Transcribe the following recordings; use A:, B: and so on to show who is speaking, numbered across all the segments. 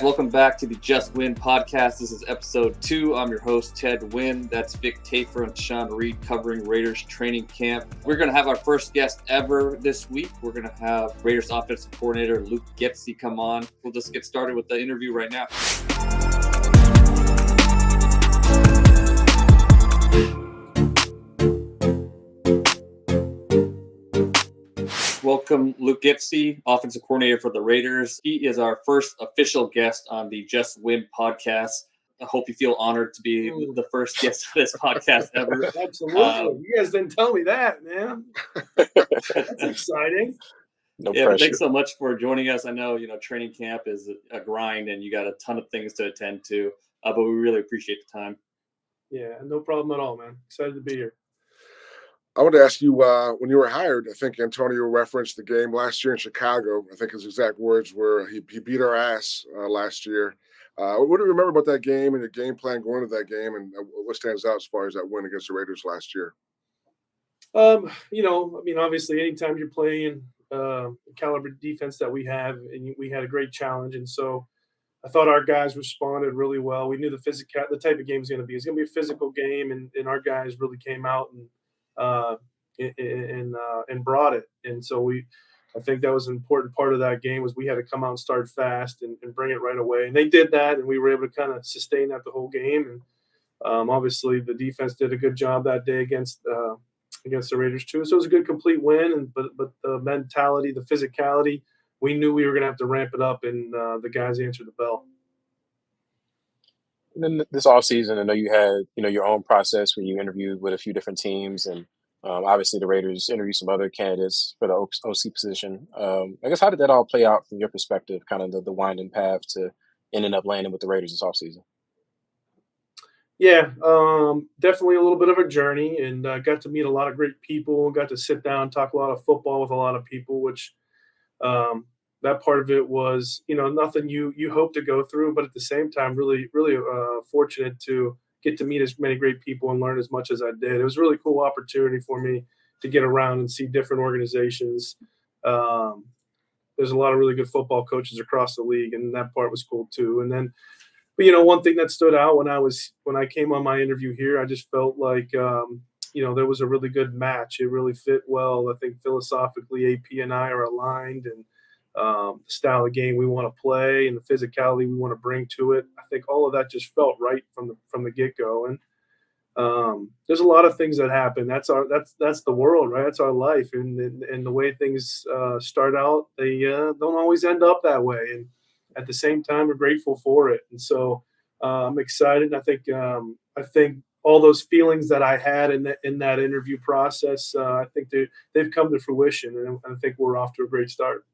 A: Welcome back to the Just Win podcast. This is episode 2. I'm your host, Ted Nguyen. That's Vic Tafur and Tashan Reed covering Raiders training camp. We're going to have our first guest ever this week. We're going to have Raiders offensive coordinator Luke Getsy come on. We'll just get started with the interview right now. Welcome, Luke Getsy, offensive coordinator for the Raiders. He is our first official guest on the Just Win podcast. I hope you feel honored to be the first guest of this podcast ever.
B: Absolutely. You guys didn't tell me that, man. That's exciting.
A: No pressure. Thanks so much for joining us. I know, training camp is a grind and you got a ton of things to attend to, but we really appreciate the time.
B: Yeah, no problem at all, man. Excited to be here.
C: I want to ask you, when you were hired, I think Antonio referenced the game last year in Chicago. I think his exact words were, he beat our ass last year. What do you remember about that game and your game plan going into that game, and what stands out as far as that win against the Raiders last year?
B: Obviously, anytime you're playing caliber defense that we have, and we had a great challenge, and so I thought our guys responded really well. We knew the type of game is going to be. It's going to be a physical game, and our guys really came out and brought it. And so I think that was an important part of that game was we had to come out and start fast and bring it right away. And they did that, and we were able to kind of sustain that the whole game. And obviously the defense did a good job that day against the Raiders too. So it was a good complete win. But the mentality, the physicality, we knew we were going to have to ramp it up, and the guys answered the bell.
D: And then this offseason, I know you had, your own process where you interviewed with a few different teams, and obviously the Raiders interviewed some other candidates for the OC position. I guess how did that all play out from your perspective, kind of the winding path to ending up landing with the Raiders this offseason?
B: Yeah, definitely a little bit of a journey, and got to meet a lot of great people, got to sit down, talk a lot of football with a lot of people, which that part of it was, nothing you hope to go through, but at the same time, really, really fortunate to get to meet as many great people and learn as much as I did. It was a really cool opportunity for me to get around and see different organizations. There's a lot of really good football coaches across the league, and that part was cool too. And then, but one thing that stood out when I came on my interview here, I just felt like, there was a really good match. It really fit well. I think philosophically, AP and I are aligned, and the style of game we want to play and the physicality we want to bring to it. I think all of that just felt right from the get-go. And there's a lot of things that happen. That's the world, right? That's our life. And the way things start out, they don't always end up that way. And at the same time, we're grateful for it. And so I'm excited. I think all those feelings that I had in that interview process, I think they've come to fruition. And I think we're off to a great start.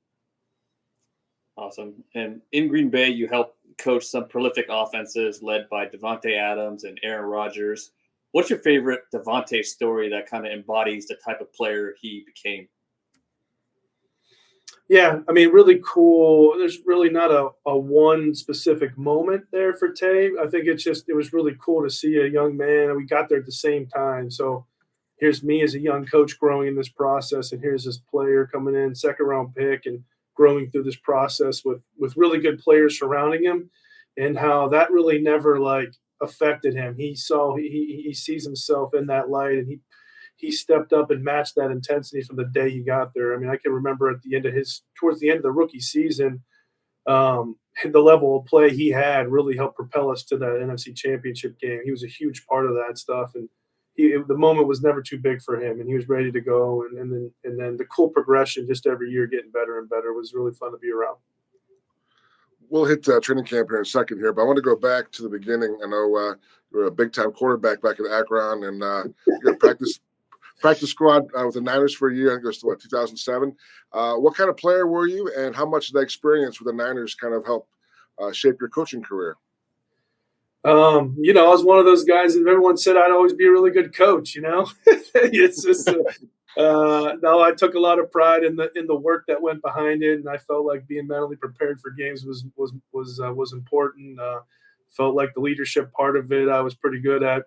A: Awesome. And in Green Bay, you helped coach some prolific offenses led by Davante Adams and Aaron Rodgers. What's your favorite Devonte story that kind of embodies the type of player he became?
B: Yeah, really cool. There's really not a one specific moment there for Tay. I think it was really cool to see a young man, and we got there at the same time. So here's me as a young coach growing in this process, and here's this player coming in, second-round pick, and growing through this process with really good players surrounding him, and how that really never affected him. He sees himself in that light, and he stepped up and matched that intensity from the day he got there. I can remember towards the end of the rookie season, the level of play he had really helped propel us to that NFC Championship game. He was a huge part of that stuff, and the moment was never too big for him, and he was ready to go. And then the cool progression, just every year getting better and better, was really fun to be around.
C: We'll hit training camp here in a second here, but I want to go back to the beginning. I know you were a big-time quarterback back in Akron, and you got practice squad with the Niners for a year. I think it was 2007. What kind of player were you, and how much did that experience with the Niners kind of help shape your coaching career?
B: I was one of those guys that everyone said I'd always be a really good coach. It's just no, I took a lot of pride in the work that went behind it, and I felt like being mentally prepared for games was important. Felt like the leadership part of it I was pretty good at.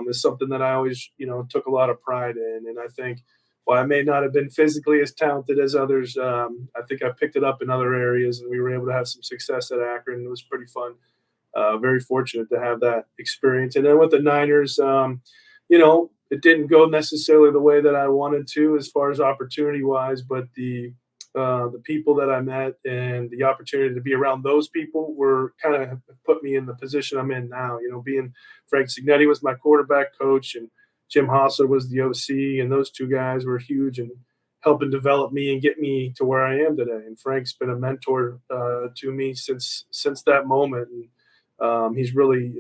B: Is something that I always took a lot of pride in, and I think while I may not have been physically as talented as others, I think I picked it up in other areas, and we were able to have some success at Akron. It was pretty fun. Very fortunate to have that experience. And then with the Niners, it didn't go necessarily the way that I wanted to as far as opportunity-wise, but the people that I met and the opportunity to be around those people were kind of put me in the position I'm in now. Being Frank Cignetti was my quarterback coach, and Jim Hassler was the OC, and those two guys were huge in helping develop me and get me to where I am today. And Frank's been a mentor to me since that moment. And he's really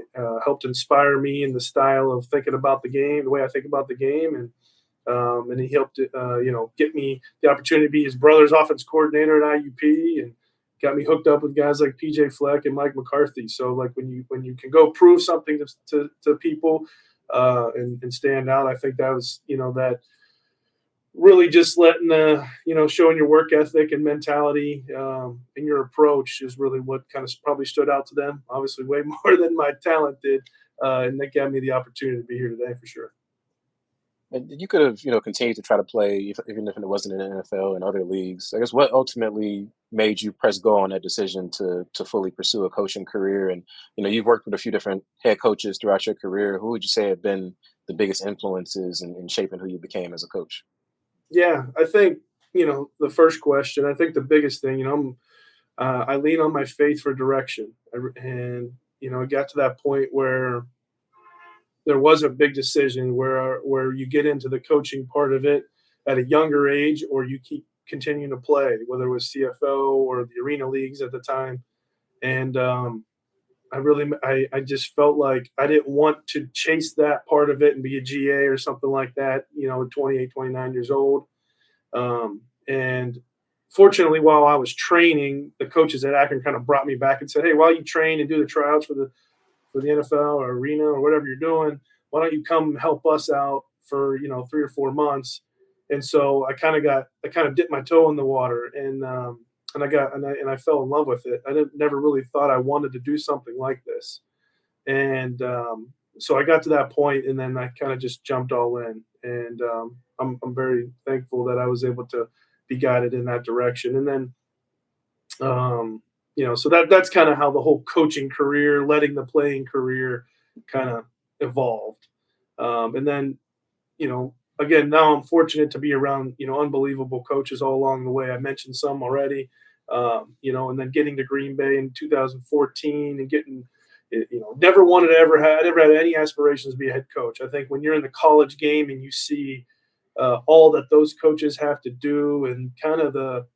B: helped inspire me in the style of thinking about the game, the way I think about the game. And he helped, get me the opportunity to be his brother's offense coordinator at IUP, and got me hooked up with guys like PJ Fleck and Mike McCarthy. So like when you can go prove something to people and stand out, I think that was, that really just letting showing your work ethic and mentality and your approach is really what kind of probably stood out to them. Obviously way more than my talent did. And that gave me the opportunity to be here today for sure.
D: And you could have, continued to try to play, even if it wasn't in the NFL and other leagues. I guess what ultimately made you press go on that decision to fully pursue a coaching career? And, you've worked with a few different head coaches throughout your career. Who would you say have been the biggest influences in shaping who you became as a coach?
B: Yeah, I think, the first question, I think the biggest thing, I lean on my faith for direction. And it got to that point where there was a big decision where you get into the coaching part of it at a younger age, or you keep continuing to play, whether it was CFO or the arena leagues at the time. And I just felt like I didn't want to chase that part of it and be a GA or something like that, at 28, 29 years old. And fortunately, while I was training, the coaches at Akron kind of brought me back and said, hey, while you train and do the tryouts for the NFL or arena or whatever you're doing, why don't you come help us out for, 3 or 4 months? And so I kind of dipped my toe in the water, and I fell in love with it. I never really thought I wanted to do something like this. And so I got to that point, and then I kind of just jumped all in. And I'm very thankful that I was able to be guided in that direction. And then, so that's kind of how the whole coaching career, letting the playing career kind of evolved. And then, again, now I'm fortunate to be around, unbelievable coaches all along the way. I mentioned some already, and then getting to Green Bay in 2014 and getting, never had any aspirations to be a head coach. I think when you're in the college game and you see all that those coaches have to do and kind of the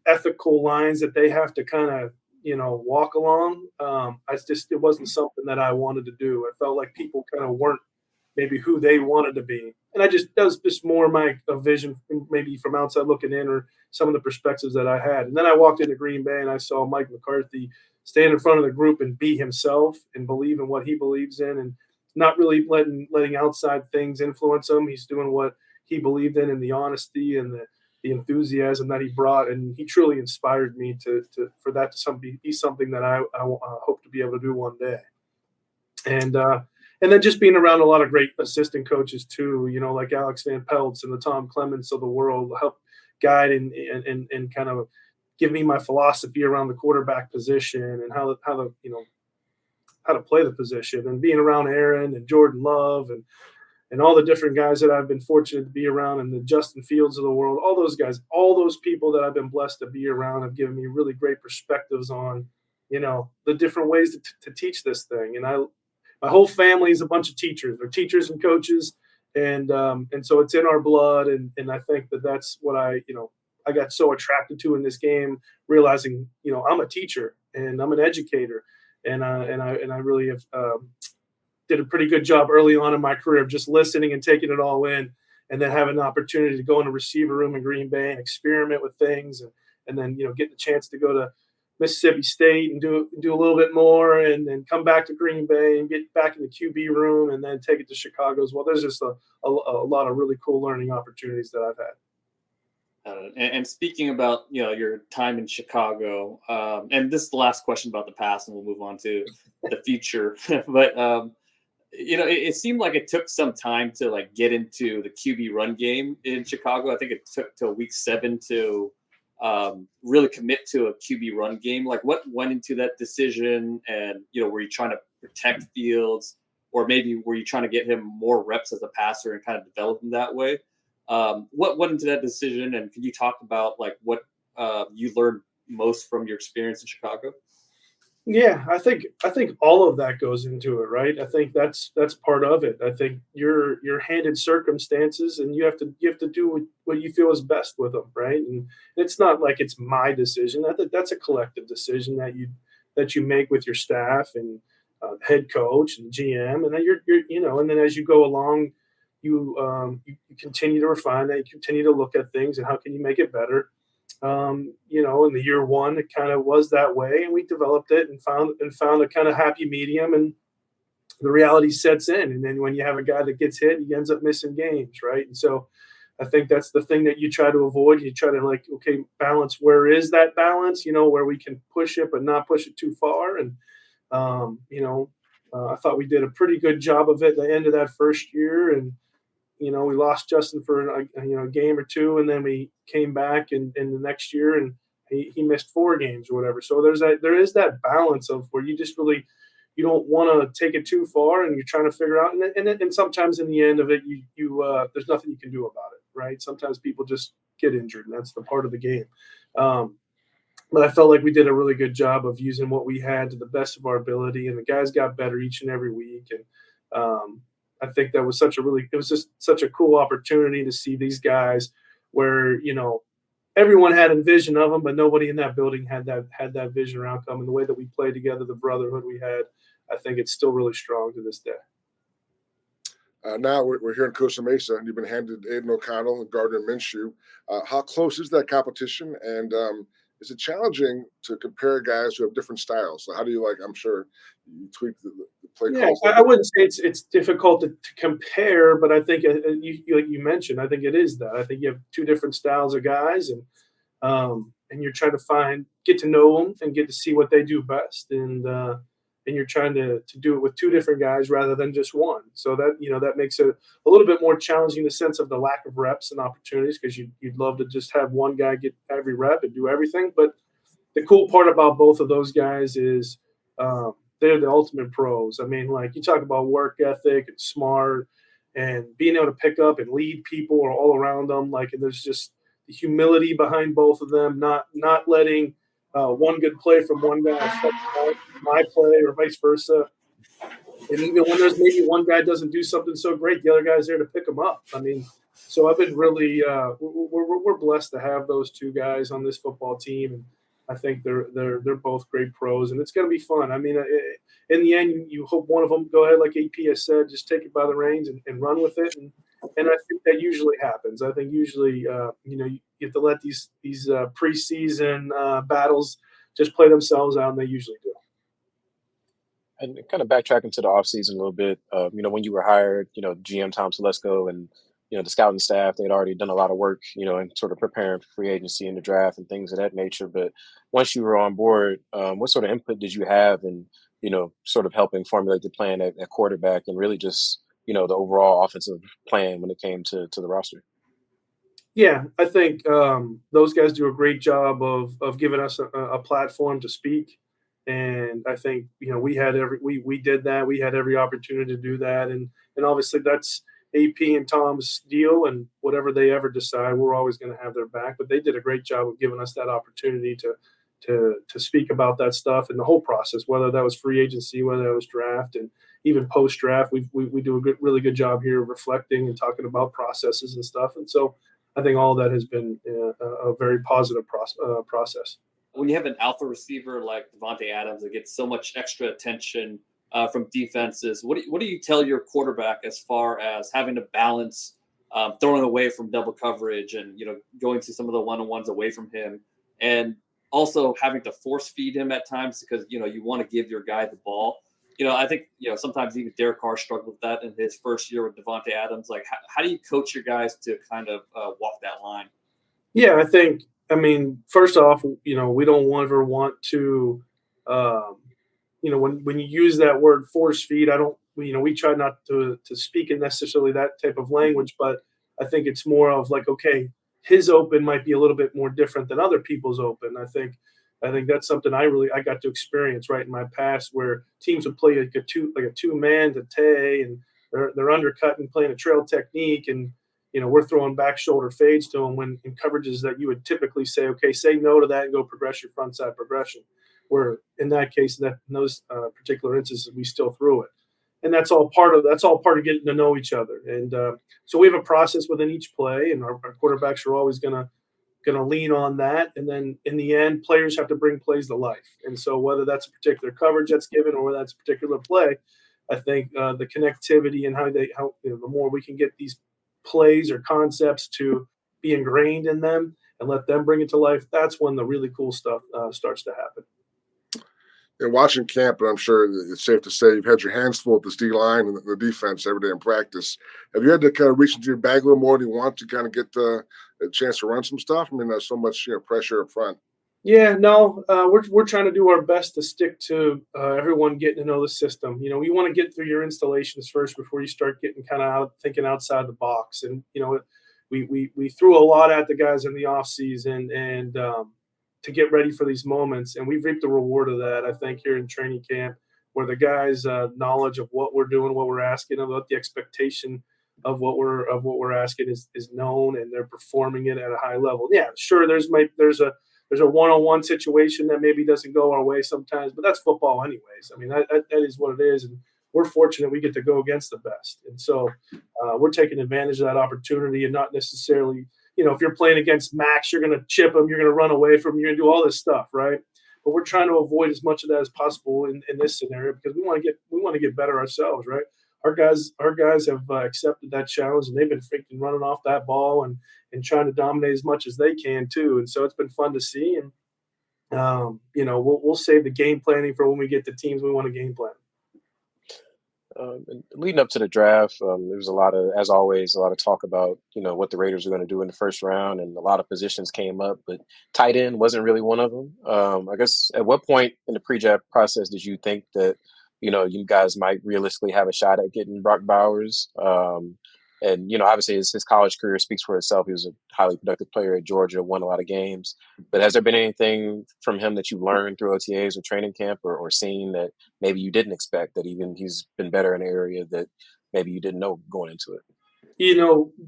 B: ethical lines that they have to kind of, walk along, it wasn't something that I wanted to do. I felt like people kind of weren't maybe who they wanted to be. And that was just more my vision, maybe from outside looking in, or some of the perspectives that I had. And then I walked into Green Bay and I saw Mike McCarthy stand in front of the group and be himself and believe in what he believes in, and not really letting outside things influence him. He's doing what he believed in, and the honesty and the enthusiasm that he brought. And he truly inspired me for that to be something that I hope to be able to do one day. And then just being around a lot of great assistant coaches too, like Alex Van Peltz and the Tom Clements of the world, help guide and kind of give me my philosophy around the quarterback position and how to play the position. And being around Aaron and Jordan Love and all the different guys that I've been fortunate to be around, and the Justin Fields of the world, all those guys, all those people that I've been blessed to be around have given me really great perspectives on, the different ways to teach this thing. And my whole family is a bunch of teachers. They're teachers and coaches. And so it's in our blood. And I think that's what I got so attracted to in this game, realizing, I'm a teacher and I'm an educator. And I really have did a pretty good job early on in my career of just listening and taking it all in, and then having an opportunity to go in a receiver room in Green Bay and experiment with things. And then, getting the chance to go to Mississippi State and do a little bit more, and then come back to Green Bay and get back in the QB room, and then take it to Chicago as well. There's just a lot of really cool learning opportunities that I've had.
A: And speaking about your time in Chicago, and this is the last question about the past, and we'll move on to the future. But it seemed like it took some time to like get into the QB run game in Chicago. I think it took till week 7 to really commit to a QB run game. Like, what went into that decision? And were you trying to protect Fields, or maybe were you trying to get him more reps as a passer and kind of develop him that way? What went into that decision? And can you talk about like what you learned most from your experience in Chicago?
B: Yeah, I think all of that goes into it, right? I think that's part of it. I think you're handed circumstances, and you have to do what you feel is best with them, right? And it's not like it's my decision. I think that's a collective decision that you make with your staff and head coach and GM, and then you're and then as you go along, you continue to refine that, you continue to look at things and how can you make it better. In the year 1, it kind of was that way, and we developed it and found a kind of happy medium, and the reality sets in. And then when you have a guy that gets hit, he ends up missing games, right? And so I think that's the thing that you try to avoid. You try to balance. Where is that balance? Where we can push it but not push it too far. And I thought we did a pretty good job of it at the end of that first year, and we lost Justin for a game or two, and then we came back in the next year, and he missed 4 games or whatever. So there is that balance of where you just really, you don't want to take it too far, and you're trying to figure out, and sometimes in the end of it, you there's nothing you can do about it, right? Sometimes people just get injured, and that's the part of the game. But I felt like we did a really good job of using what we had to the best of our ability, and the guys got better each and every week. And I think that was it was just such a cool opportunity to see these guys where, everyone had a vision of them, but nobody in that building had that vision or outcome. And the way that we played together, the brotherhood we had, I think it's still really strong to this day.
C: Now we're here in Costa Mesa, and you've been handed Aiden O'Connell and Gardner Minshew. How close is that competition? And is it challenging to compare guys who have different styles? So how do you I'm sure you tweak the play calls?
B: I wouldn't say it's difficult to compare, but I think like you mentioned, I think it is that. I think you have 2 different styles of guys, and you're trying to get to know them and get to see what they do best, and you're trying to do it with 2 different guys rather than just one. So that that makes it a little bit more challenging in the sense of the lack of reps and opportunities, because you'd love to just have one guy get every rep and do everything. But the cool part about both of those guys is they're the ultimate pros. I mean, you talk about work ethic and smart and being able to pick up and lead people all around them. And there's just the humility behind both of them, not letting one good play from one guy affect my play or vice versa. And even when there's maybe one guy doesn't do something so great, the other guy's there to pick him up. I mean, so I've been really we're blessed to have those 2 guys on this football team, and I think they're both great pros, and it's going to be fun. I mean, in the end, you hope one of them go ahead, like AP has said, just take it by the reins and run with it, and I think that usually happens. I think usually you have to let these preseason battles just play themselves out, and they usually do.
D: And kind of backtracking to the offseason a little bit, when you were hired, GM Tom Telesco and the scouting staff, they'd already done a lot of work, in sort of preparing for free agency and the draft and things of that nature. But once you were on board, what sort of input did you have in, sort of helping formulate the plan at quarterback and really just, the overall offensive plan when it came to the roster?
B: Yeah, I think those guys do a great job of giving us a platform to speak. And I think, we did that. We had every opportunity to do that. And obviously that's AP and Tom's deal, and whatever they ever decide, we're always going to have their back. But they did a great job of giving us that opportunity to speak about that stuff and the whole process, whether that was free agency, whether that was draft, and even post draft. We do a really good job here of reflecting and talking about processes and stuff. And so I think all of that has been a very positive process.
A: When you have an alpha receiver like Davante Adams that gets so much extra attention from defenses, what do you tell your quarterback as far as having to balance throwing away from double coverage and going to some of the one-on-ones away from him, and also having to force feed him at times because you want to give your guy the ball? I think sometimes even Derek Carr struggled with that in his first year with Davante Adams. How do you coach your guys to kind of walk that line?
B: Yeah, I mean, first off, we don't ever want to, when you use that word force feed, I don't we try not to speak in necessarily that type of language, but I think it's more of like, okay, his open might be a little bit more different than other people's open. I think that's something I got to experience right in my past, where teams would play like a two-man to Tay, and they're undercutting, playing a trail technique, and we're throwing back shoulder fades to them when in coverages that you would typically say, okay, say no to that and go progress your front side progression. Where in that case, in those particular instances, we still threw it, and that's all part of getting to know each other. And so we have a process within each play, and our quarterbacks are always going to lean on that. And then in the end, players have to bring plays to life. And so whether that's a particular coverage that's given or that's a particular play, I think the connectivity and how the more we can get these plays or concepts to be ingrained in them and let them bring it to life, that's when the really cool stuff starts to happen.
C: And watching camp, and I'm sure it's safe to say you've had your hands full with this D line and the defense every day in practice. Have you had to kind of reach into your bag a little more? Do you want to kind of get a chance to run some stuff? I mean, there's so much pressure up front.
B: Yeah, no, we're trying to do our best to stick to everyone getting to know the system. You want to get through your installations first before you start getting kind of thinking outside the box. And we threw a lot at the guys in the off season and to get ready for these moments, and we've reaped the reward of that. I think here in training camp, where the guys' knowledge of what we're doing, what we're asking, about the expectation of what we're asking is known, and they're performing it at a high level. Yeah, sure, there's a one-on-one situation that maybe doesn't go our way sometimes, but that's football anyways. I mean, that is what it is, and we're fortunate we get to go against the best. And so we're taking advantage of that opportunity and not necessarily, if you're playing against Maxx, you're going to chip him, you're going to run away from him, you're going to do all this stuff, right? But we're trying to avoid as much of that as possible in this scenario because we want to get better ourselves, right? Our guys have accepted that challenge, and they've been freaking running off that ball and trying to dominate as much as they can too. And so it's been fun to see. And we'll save the game planning for when we get to teams we want to game plan.
D: And leading up to the draft, there was as always, a lot of talk about, what the Raiders are going to do in the first round, and a lot of positions came up, but tight end wasn't really one of them. I guess at what point in the pre-draft process did you think that, you guys might realistically have a shot at getting Brock Bowers? And, obviously his college career speaks for itself. He was a highly productive player at Georgia, won a lot of games. But has there been anything from him that you learned through OTAs or training camp or seen that maybe you didn't expect, that even he's been better in an area that maybe you didn't know going into it?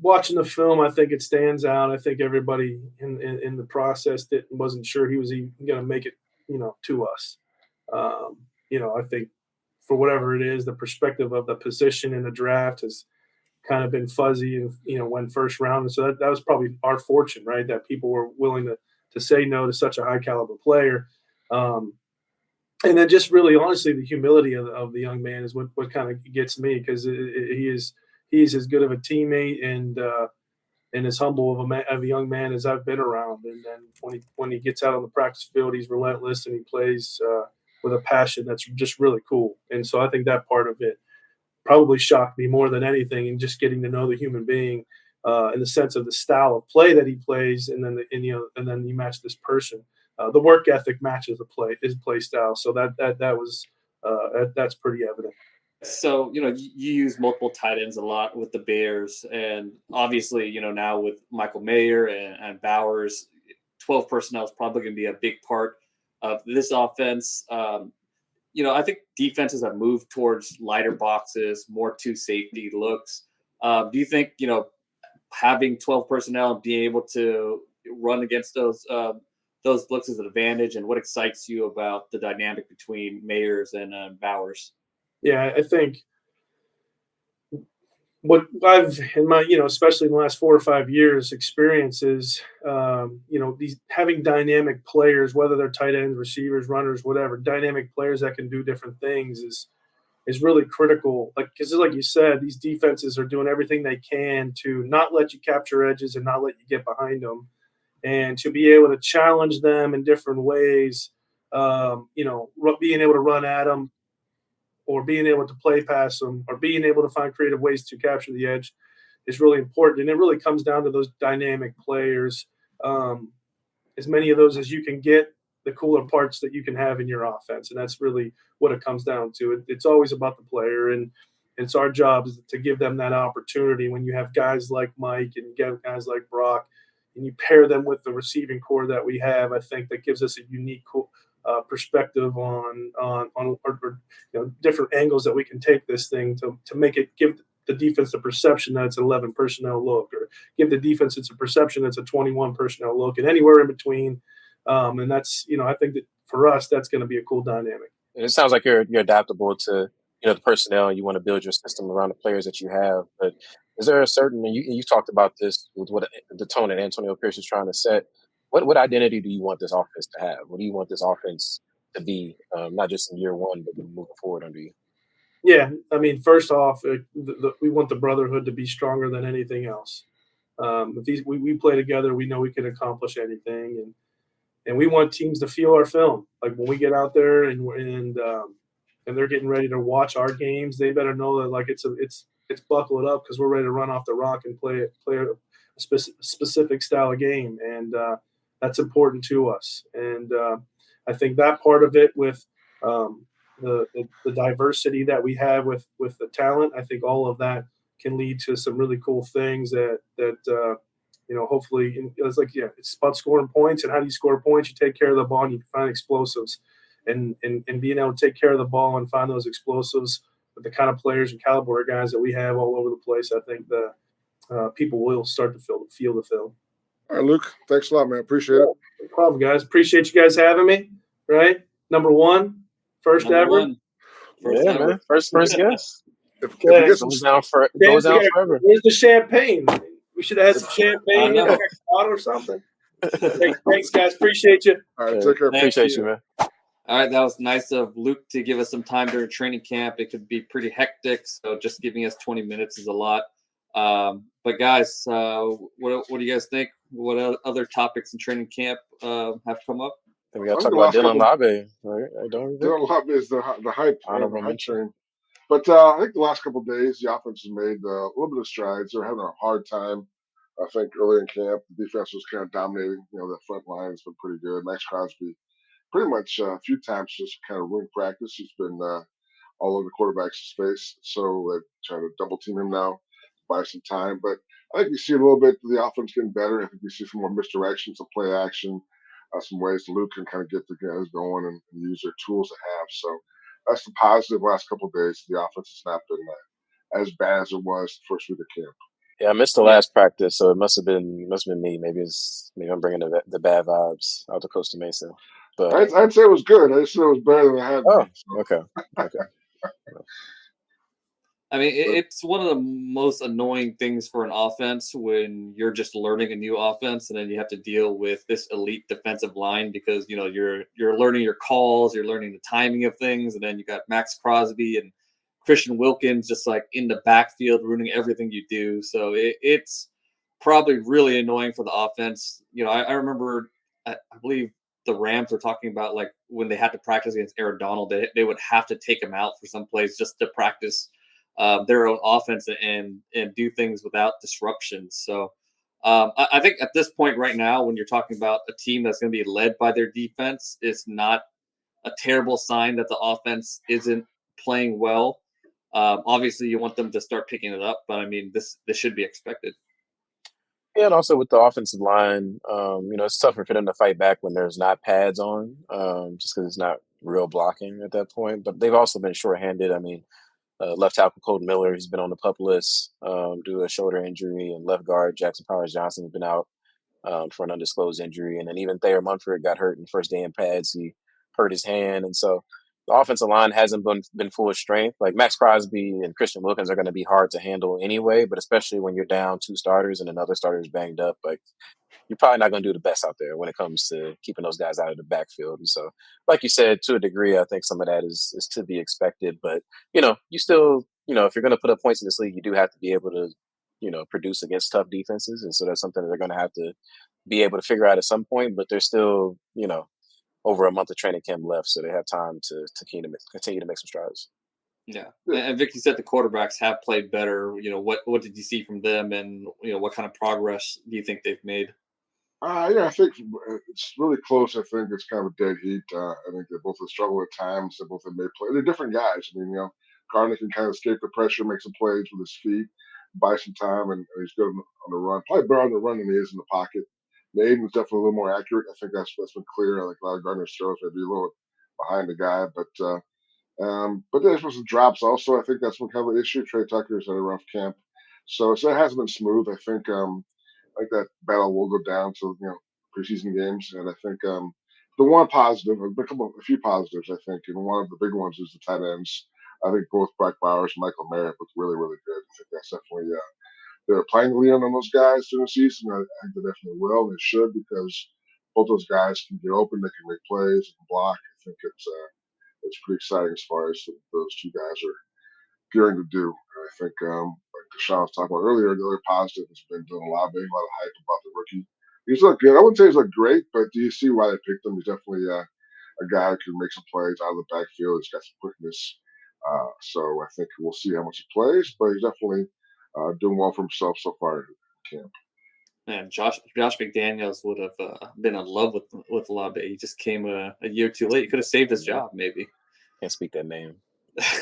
B: Watching the film, I think it stands out. I think everybody in the process wasn't sure he was even going to make it, to us. I think for whatever it is, the perspective of the position in the draft has kind of been fuzzy and went first round. And so that was probably our fortune, right? That people were willing to say no to such a high caliber player. And then just really honestly, the humility of the young man is what kind of gets me, because he's as good of a teammate and as humble of a young man as I've been around. And then when he gets out on the practice field, he's relentless and he plays with a passion that's just really cool. And so I think that part of it probably shocked me more than anything, and just getting to know the human being in the sense of the style of play that he plays, and then you match this person. The work ethic matches his play style, so that's pretty evident.
A: So you use multiple tight ends a lot with the Bears, and obviously now with Michael Mayer and Bowers, 12 personnel is probably going to be a big part of this offense. I think defenses have moved towards lighter boxes, more two safety looks. Do you think, having 12 personnel and being able to run against those looks is an advantage? And what excites you about the dynamic between Mayers and Bowers?
B: Yeah, I think what I've in my, especially in the last 4 or 5 years experience is, these having dynamic players, whether they're tight ends, receivers, runners, whatever, dynamic players that can do different things is really critical. Because like you said, these defenses are doing everything they can to not let you capture edges and not let you get behind them, and to be able to challenge them in different ways, being able to run at them, or being able to play past them, or being able to find creative ways to capture the edge is really important. And it really comes down to those dynamic players. As many of those as you can get, the cooler parts that you can have in your offense. And that's really what it comes down to. It's always about the player. And, It's our job to give them that opportunity. When you have guys like Mike and you get guys like Brock, and you pair them with the receiving core that we have, I think that gives us a unique perspective on different angles that we can take this thing to make it give the defense the perception that it's an 11 personnel look, or give the defense it's a perception that's a 21 personnel look, and anywhere in between. And that's, I think that for us, that's going to be a cool dynamic.
D: And it sounds like you're adaptable to the personnel, and you want to build your system around the players that you have. But is there a certain, and you talked about this with what the tone that Antonio Pierce is trying to set. What identity do you want this offense to have? What do you want this offense to be, not just in year one, but moving forward under you?
B: Yeah, I mean, first off, we want the brotherhood to be stronger than anything else. If we play together, we know we can accomplish anything, and we want teams to feel our film. Like when we get out there and they're getting ready to watch our games, they better know that like it's buckled up because we're ready to run off the rock and play a specific style of game, and that's important to us. And I think that part of it with the diversity that we have with the talent, I think all of that can lead to some really cool things that hopefully it's like, it's about scoring points. And how do you score points? You take care of the ball and you find explosives, and being able to take care of the ball and find those explosives with the kind of players and caliber of guys that we have all over the place. I think the people will start to feel the film.
C: All right, Luke, thanks a lot, man. Appreciate it.
B: No problem, guys. Appreciate you guys having me. Right. Number one, first ever.
D: First ever. Man. First guest.
C: If you get some,
D: goes down forever.
B: Where's the champagne? We should have had some champagne in a bottle or something. Thanks, guys. Appreciate you.
C: All right, take care.
D: Appreciate you, man.
A: All right, that was nice of Luke to give us some time during training camp. It could be pretty hectic, so just giving us 20 minutes is a lot. But guys, what do you guys think? What other topics in training camp have come up?
D: And we got to talk about Dylan Laube, right?
C: Dylan Laube is the hype train. But I think the last couple of days, the offense has made a little bit of strides. They're having a hard time. I think early in camp, the defense was kind of dominating. The front line has been pretty good. Maxx Crosby, pretty much a few times just kind of ruined practice. He's been all over the quarterback's space. So they're trying to double team him now, buy some time. But I think you see a little bit of the offense getting better. I think you see some more misdirection, some play action, some ways Luke can kind of get the guys going and use their tools they have. So that's the positive last couple of days. The offense has not been as bad as it was the first week of camp.
D: Yeah, I missed the last practice, so it must have been me. Maybe I'm bringing the bad vibes out to Costa Mesa. But
C: I'd say it was good. I'd say it was better than I had.
D: Oh, okay.
A: I mean, it's one of the most annoying things for an offense when you're just learning a new offense, and then you have to deal with this elite defensive line because you're learning your calls, you're learning the timing of things, and then you got Maxx Crosby and Christian Wilkins just like in the backfield ruining everything you do. So it's probably really annoying for the offense. I remember, I believe the Rams were talking about like when they had to practice against Aaron Donald, they would have to take him out for some plays just to practice their own offense and do things without disruption. So I think at this point right now, when you're talking about a team that's going to be led by their defense, it's not a terrible sign that the offense isn't playing well. Obviously, you want them to start picking it up, but I mean, this should be expected.
D: Yeah, and also with the offensive line, it's tougher for them to fight back when there's not pads on, just because it's not real blocking at that point. But they've also been shorthanded. I mean, left tackle Colton Miller, he's been on the PUP list due to a shoulder injury, and left guard Jackson Powers Johnson has been out for an undisclosed injury. And then even Thayer Munford got hurt in the first day in pads. He hurt his hand. And so the offensive line hasn't been full of strength. Like Maxx Crosby and Christian Wilkins are going to be hard to handle anyway, but especially when you're down two starters and another starter is banged up, like you're probably not going to do the best out there when it comes to keeping those guys out of the backfield. And so, like you said, to a degree, I think some of that is to be expected. But, you still, if you're going to put up points in this league, you do have to be able to, produce against tough defenses. And so that's something that they're going to have to be able to figure out at some point. But there's still, over a month of training camp left, so they have time to continue to make some strides.
A: Yeah, and Vic, you said the quarterbacks have played better. What did you see from them, and what kind of progress do you think they've made?
C: I think it's really close. I think it's kind of a dead heat. I think they both have struggled at times. They both have made play. They're different guys. I mean, Gardner can kind of escape the pressure, make some plays with his feet, buy some time, and he's good on the run. Probably better on the run than he is in the pocket. Aiden's definitely a little more accurate. I think that's been clear. Like a lot of Gardner's throws, maybe a little behind the guy, but there's been some drops also. I think that's been kind of an issue. Trey Tucker's had a rough camp, so it hasn't been smooth. I think that battle will go down to preseason games, and I think the one positive, a few positives, I think, and one of the big ones is the tight ends. I think both Brock Bowers and Michael Merritt look really, really good. I think that's definitely they're playing lean on those guys during the season. I think they definitely will. They should because both those guys can get open. They can make plays. They can block. I think it's pretty exciting as far as those two guys are gearing to do. And I think, like Tashan was talking about earlier, the other positive has been Dylan Laube. A lot of hype about the rookie. He's looked good. I wouldn't say he's looked great, but do you see why they picked him? He's definitely a guy who can make some plays out of the backfield. He's got some quickness. So I think we'll see how much he plays, but he's definitely doing well for himself so far in camp.
A: Man, Josh McDaniels would have been in love with Laube. He just came a year too late. He could have saved his job, maybe.
D: Can't speak that name.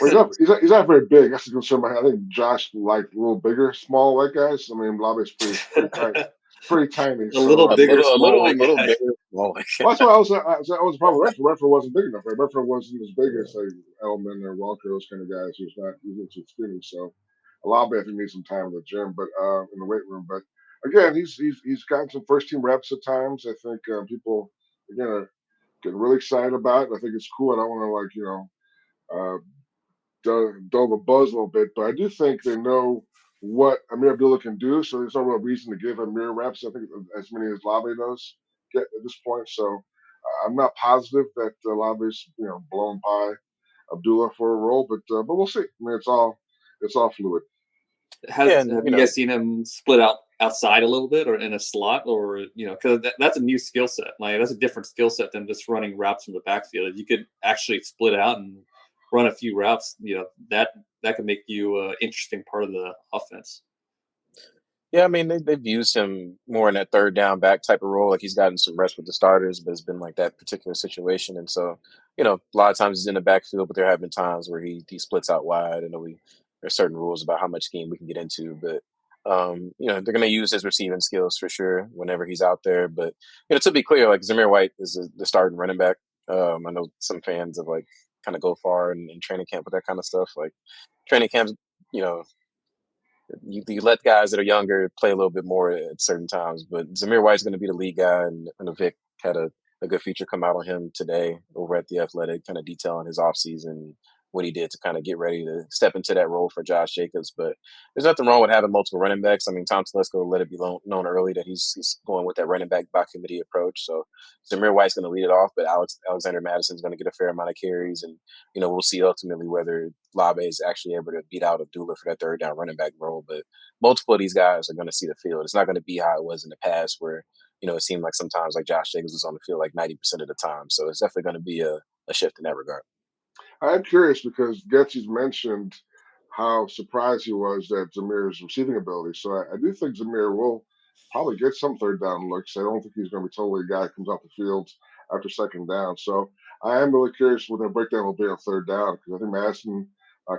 C: Well, he's not very big. That's the concern. I think Josh liked a little bigger, small white guys. I mean, Laube's pretty tiny. Pretty tiny.
A: A little bigger,
D: a little
A: bigger.
C: Well, that's why I was the problem with Redford. Redford wasn't big enough. Right? Redford wasn't as big as like Elman or Walker, those kind of guys. He was too skinny. So Laube, I think, needs some time in the gym, but in the weight room. But again, he's gotten some first team reps at times. I think people again are getting really excited about it. I think it's cool. I don't want to dull the buzz a little bit, but I do think they know what Amir Abdullah can do, so there's no real reason to give Amir reps. I think as many as Laube does get at this point. So I'm not positive that Laube's blowing by Abdullah for a role, but we'll see. I mean, it's all fluid.
A: Have you guys seen him split out outside a little bit or in a slot, or because that's a new skill set. Like that's a different skill set than just running routes from the backfield. You could actually split out and run a few routes. That could make you an interesting part of the offense.
D: Yeah, I mean they've used him more in that third down back type of role. Like he's gotten some reps with the starters, but it's been like that particular situation. And so a lot of times he's in the backfield, but there have been times where he splits out wide. I know there's certain rules about how much scheme we can get into, but they're going to use his receiving skills for sure whenever he's out there. But to be clear, like Zamir White is the starting running back. I know some fans have like kind of go far in training camp with that kind of stuff. Like training camps, you let guys that are younger play a little bit more at certain times. But Zamir White's going to be the lead guy, and Vic had a good feature come out on him today over at The Athletic, kind of detailing his offseason, what he did to kind of get ready to step into that role for Josh Jacobs. But there's nothing wrong with having multiple running backs. I mean, Tom Telesco let it be known early that he's going with that running back by committee approach. So Zamir White's going to lead it off, but Alexander Madison's going to get a fair amount of carries. And, we'll see ultimately whether Laube is actually able to beat out Abdullah for that third down running back role. But multiple of these guys are going to see the field. It's not going to be how it was in the past where, it seemed like sometimes like Josh Jacobs was on the field like 90% of the time. So it's definitely going to be a shift in that regard.
C: I'm curious because Getsy mentioned how surprised he was at Zamir's receiving ability. So I do think Zamir will probably get some third down looks. I don't think he's going to be totally a guy who comes off the field after second down. So I am really curious what their breakdown will be on third down because I think Madison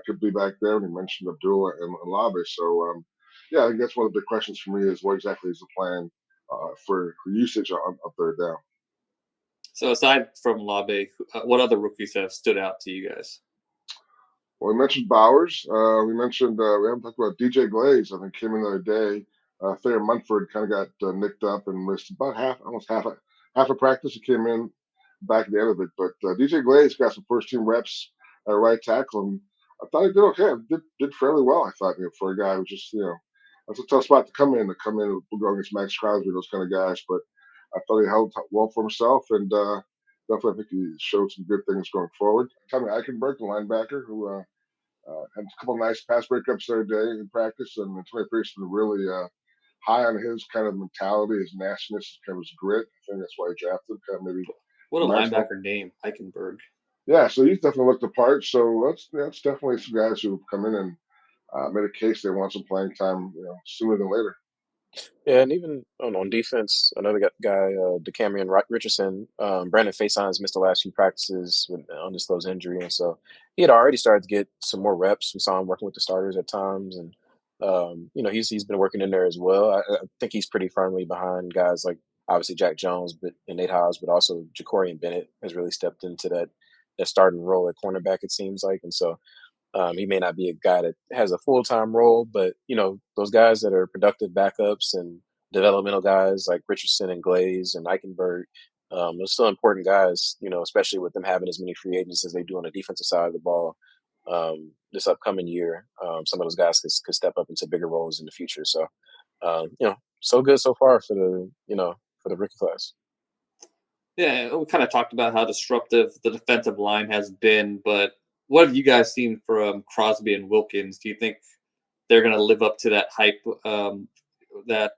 C: could be back there. And he mentioned Abdullah and Laube. So, I think that's one of the big questions for me is what exactly is the plan for usage on third down.
A: So aside from Laube, what other rookies have stood out to you guys?
C: Well, we mentioned Bowers. We haven't talked about DJ Glaze. I think came in the other day. Thayer Munford kind of got nicked up and missed about almost half a practice. He came in back at the end of it. But DJ Glaze got some first team reps at right tackle. And I thought he did okay. Did fairly well, I thought, for a guy who just, that's a tough spot to come in and go against Maxx Crosby, those kind of guys. But I thought he held well for himself, and definitely I think he showed some good things going forward. Tommy Eichenberg, the linebacker, who had a couple of nice pass breakups the other day in practice, and Tony Pearson really high on his kind of mentality, his nastiness, kind of his grit. I think that's why he drafted him. Maybe
A: what a linebacker name, Eichenberg.
C: Yeah, so he's definitely looked the part. So that's definitely some guys who have come in and made a case they want some playing time, sooner than later.
D: Yeah, and even on defense, another guy, DeCamerion Richardson, Brandon Faison's missed the last few practices with an undisclosed injury, and so he had already started to get some more reps. We saw him working with the starters at times, and he's been working in there as well. I think he's pretty firmly behind guys like obviously Jack Jones, and Nate Hobbs, but also Jacorian Bennett has really stepped into that starting role at cornerback. It seems like, and so he may not be a guy that has a full time role, but those guys that are productive backups and developmental guys like Richardson and Glaze and Eichenberg, they're still important guys. Especially with them having as many free agents as they do on the defensive side of the ball this upcoming year. Some of those guys could step up into bigger roles in the future. So, so good so far for the rookie class.
A: Yeah, we kind of talked about how disruptive the defensive line has been, but what have you guys seen from Crosby and Wilkins? Do you think they're going to live up to that hype that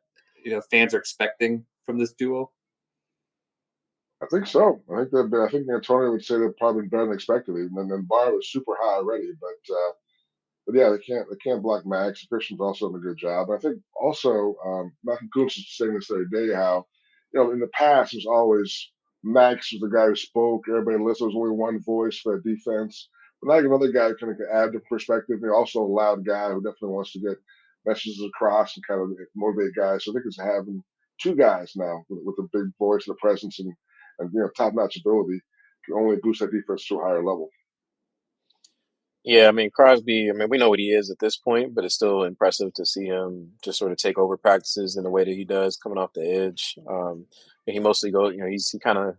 A: fans are expecting from this duo?
C: I think so. I think Antonio would say they're probably better than expected. And then bar was super high already, but yeah, they can't block Max. Christian's also done a good job. I think also Malcolm Kuntz was saying this the other day how in the past it was always Max was the guy who spoke. Everybody listened. There was only one voice for the defense. But now another guy who kind of can add the perspective. Also a loud guy who definitely wants to get messages across and kind of motivate guys. So I think it's having two guys now with a big voice and a presence and top notch ability can only boost that defense to a higher level.
D: Yeah, I mean Crosby. I mean we know what he is at this point, but it's still impressive to see him just sort of take over practices in the way that he does, coming off the edge. And he mostly goes. He kind of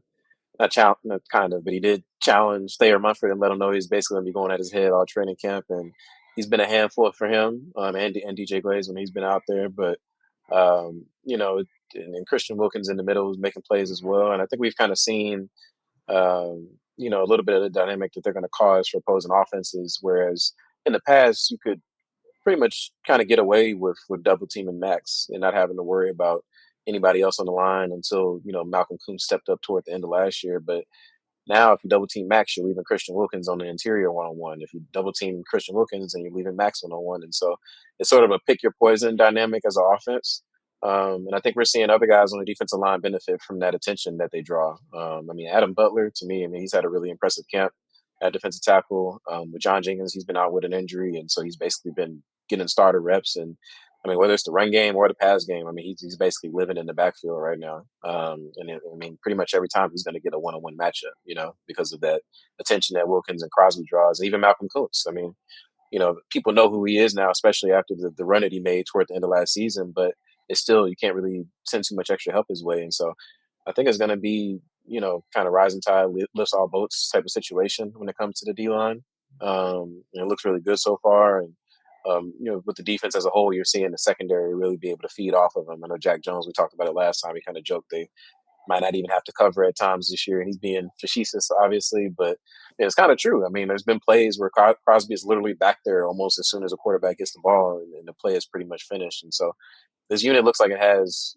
D: not kind of, but he did challenge Thayer Munford and let him know he's basically going to be going at his head all training camp, and he's been a handful for him and DJ Glaze when he's been out there. But and Christian Wilkins in the middle is making plays as well, and I think we've kind of seen a little bit of the dynamic that they're going to cause for opposing offenses. Whereas in the past, you could pretty much kind of get away with double teaming Max and not having to worry about anybody else on the line until Malcolm Kuhn stepped up toward the end of last year. But now, if you double team Max, you're leaving Christian Wilkins on the interior one on one. If you double team Christian Wilkins, then you're leaving Max one on one. And so it's sort of a pick your poison dynamic as an offense. And I think we're seeing other guys on the defensive line benefit from that attention that they draw. Adam Butler, to me, he's had a really impressive camp at defensive tackle. With John Jenkins, he's been out with an injury, and so he's basically been getting starter reps. And whether it's the run game or the pass game, he's basically living in the backfield right now. Pretty much every time he's going to get a one-on-one matchup, because of that attention that Wilkins and Crosby draws, and even Malcolm Kuntz. People know who he is now, especially after the run that he made toward the end of last season, but it's still, you can't really send too much extra help his way. And so I think it's going to be, kind of rising tide lifts all boats type of situation when it comes to the D-line. It looks really good so far. And, with the defense as a whole, you're seeing the secondary really be able to feed off of them. I know Jack Jones, we talked about it last time. He kind of joked they might not even have to cover at times this year. And he's being facetious, obviously, but it's kind of true. There's been plays where Crosby is literally back there almost as soon as a quarterback gets the ball, and the play is pretty much finished. And so this unit looks like it has,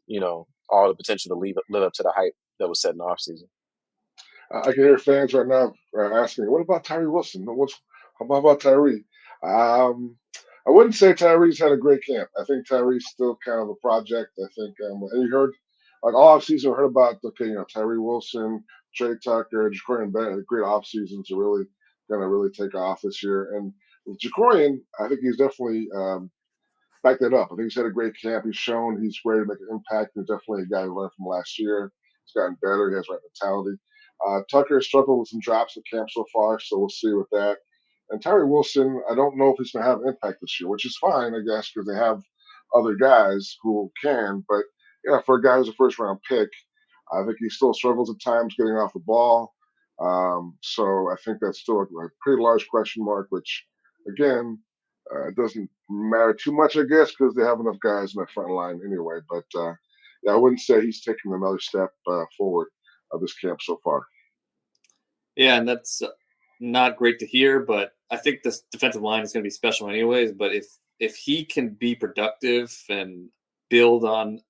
D: all the potential to live up to the hype that was set in the offseason.
C: I can hear fans right now asking, "What about Tyree Wilson? How about Tyree?" I wouldn't say Tyree's had a great camp. I think Tyree's still kind of a project. I think, and you heard, like all offseason, we heard about Tyree Wilson, Trey Tucker, Jacorian Bennett, great off seasons to really going to really take off this year. And with Jacorian, I think he's definitely back that up. I think he's had a great camp. He's shown he's ready to make an impact. He's definitely a guy who learned from last year. He's gotten better. He has right mentality. Tucker struggled with some drops at camp so far, so we'll see with that. And Tyree Wilson, I don't know if he's going to have an impact this year, which is fine, I guess, because they have other guys who can. But for a guy who's a first-round pick, I think he still struggles at times getting off the ball. So I think that's still a pretty large question mark, which, again, it doesn't matter too much, I guess, because they have enough guys in that front line anyway. But I wouldn't say he's taking another step forward of this camp so far.
A: Yeah, and that's not great to hear, but I think this defensive line is going to be special anyways. But if he can be productive and build on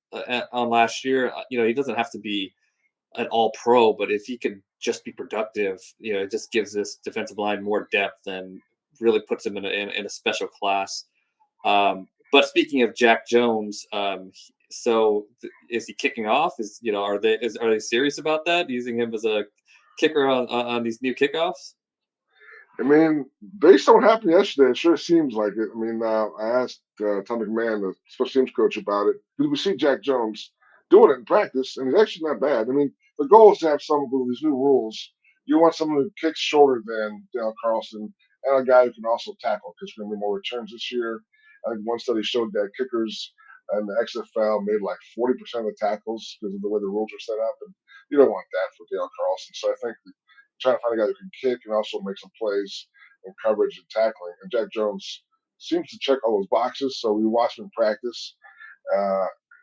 A: last year, he doesn't have to be an all-pro, but if he can just be productive, it just gives this defensive line more depth and really puts him in a special class. But speaking of Jack Jones, So is he kicking off? Are they serious about that? Using him as a kicker on these new kickoffs?
C: I mean, based on what happened yesterday, it sure seems like it. I mean, I asked Tom McMahon, the special teams coach, about it. Because we see Jack Jones doing it in practice, and he's actually not bad. I mean, the goal is to have someone with these new rules. You want someone who kicks shorter than Dale Carlson and a guy who can also tackle because there's going to be more returns this year. I think one study showed that kickers in the XFL made like 40% of the tackles because of the way the rules are set up. And you don't want that for Dale Carlson. So I think trying to find a guy who can kick and also make some plays in coverage and tackling. And Jack Jones seems to check all those boxes. So we watch him practice,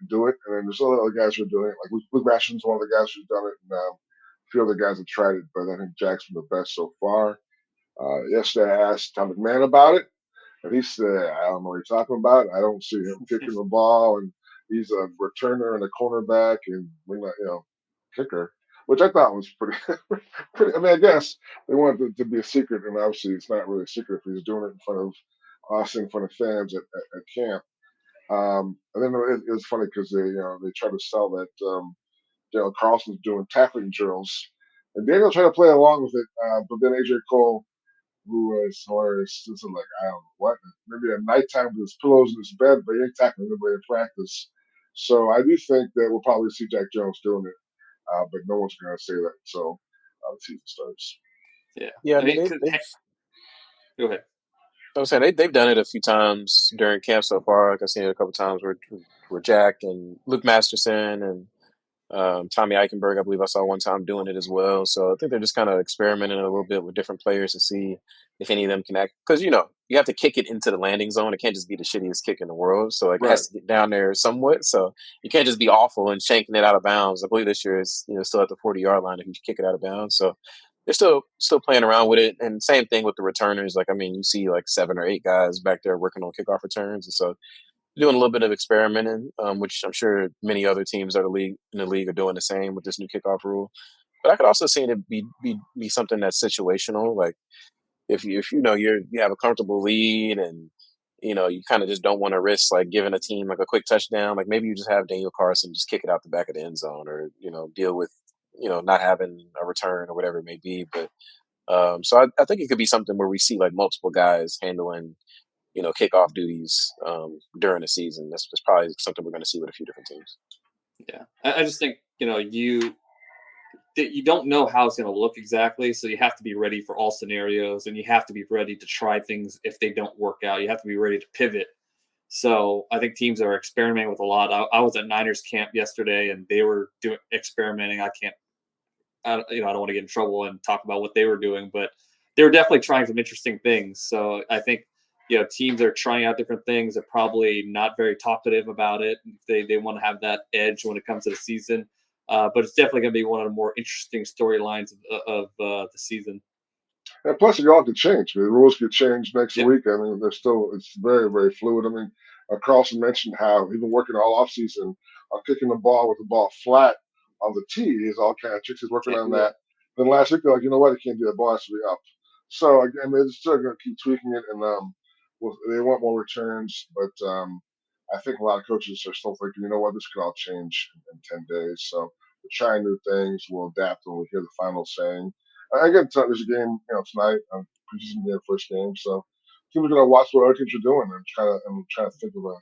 C: do it. And then there's other guys who are doing it. Like Luke Mashin's one of the guys who's done it. And a few other guys have tried it, but I think Jack's been the best so far. Yesterday I asked Tom McMahon about it. And he said, I don't know what you're talking about. I don't see him kicking the ball. And he's a returner and a cornerback and we're not, kicker, which I thought was pretty. I mean, I guess they wanted it to be a secret, and obviously it's not really a secret if he's doing it in front of us, in front of fans at camp. And then it was funny because they tried to sell that Dale Carlson's doing tackling drills, and Daniel tried to play along with it, but then AJ Cole, who was hilarious, just like, I don't know what, maybe at nighttime with his pillows in his bed, but he ain't tackling anybody in practice. So I do think that we'll probably see Jack Jones doing it. But no one's going to say that until the season starts.
D: Yeah.
A: I mean, go ahead.
D: I was saying they've done it a few times during camp so far. Like I've seen it a couple times where Jack and Luke Masterson and Tommy Eichenberg, I believe I saw one time doing it as well. So I think they're just kind of experimenting a little bit with different players to see if any of them can act. Because, you have to kick it into the landing zone. It can't just be the shittiest kick in the world. So it has to get down there somewhat. So you can't just be awful and shanking it out of bounds. I believe this year is still at the 40-yard line if you kick it out of bounds. So they're still playing around with it. And same thing with the returners. Like, I mean, you see like 7 or 8 guys back there working on kickoff returns. And so doing a little bit of experimenting, which I'm sure many other teams in the league are doing the same with this new kickoff rule. But I could also see it be something that's situational. Like if you have a comfortable lead and you kind of just don't want to risk like giving a team like a quick touchdown. Like maybe you just have Daniel Carlson just kick it out the back of the end zone, or deal with not having a return or whatever it may be. But so I think it could be something where we see like multiple guys handling kickoff duties during the season. That's probably something we're going to see with a few different teams.
A: Yeah, I just think you don't know how it's going to look exactly, so you have to be ready for all scenarios, and you have to be ready to try things if they don't work out. You have to be ready to pivot. So I think teams are experimenting with a lot. I was at Niners camp yesterday, and they were experimenting. I don't want to get in trouble and talk about what they were doing, but they were definitely trying some interesting things. So I think teams are trying out different things. They're probably not very talkative about it. They want to have that edge when it comes to the season. But it's definitely going to be one of the more interesting storylines of the season.
C: And plus, it all could change. The rules could change next week. I mean, it's very, very fluid. I mean, Carlson mentioned how he's been working all offseason on kicking the ball with the ball flat on the tee. He's all kind of tricks. He's working on that. Then last week, they're like, you know what? He can't do that. Ball has to be up. So, again, they're still going to keep tweaking it. And they want more returns. But I think a lot of coaches are still thinking, you know what? This could all change in 10 days. So we're trying new things. We'll adapt when we hear the final saying. Again, there's a game, tonight. Preseason game, first game, so teams are gonna watch what other teams are doing. I'm trying to think of a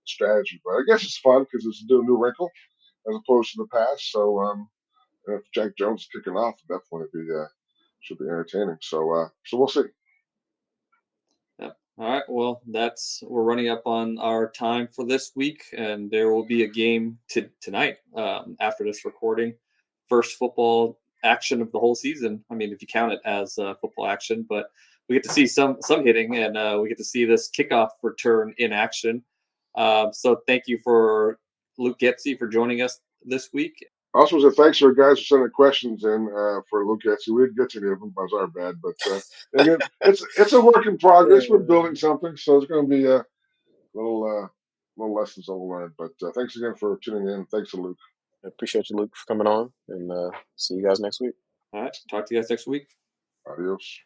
C: strategy, but I guess it's fun because it's a new wrinkle as opposed to the past. So, if Jack Jones is kicking off, definitely should be entertaining. So we'll see.
A: Yep. All right. Well, we're running up on our time for this week, and there will be a game tonight after this recording. First football action of the whole season. I mean, if you count it as football action, but we get to see some hitting, and we get to see this kickoff return in action. So thank you for Luke Getsy for joining us this week.
C: Also, thanks for guys for sending questions in for Luke Getsy. We didn't get to any of them. That was our bad, but again, it's a work in progress. We're building something, so it's going to be a little lessons all learned. But thanks again for tuning in. Thanks to Luke.
D: I appreciate you, Luke, for coming on, and see you guys next week.
A: All right. Talk to you guys next week.
C: Adios.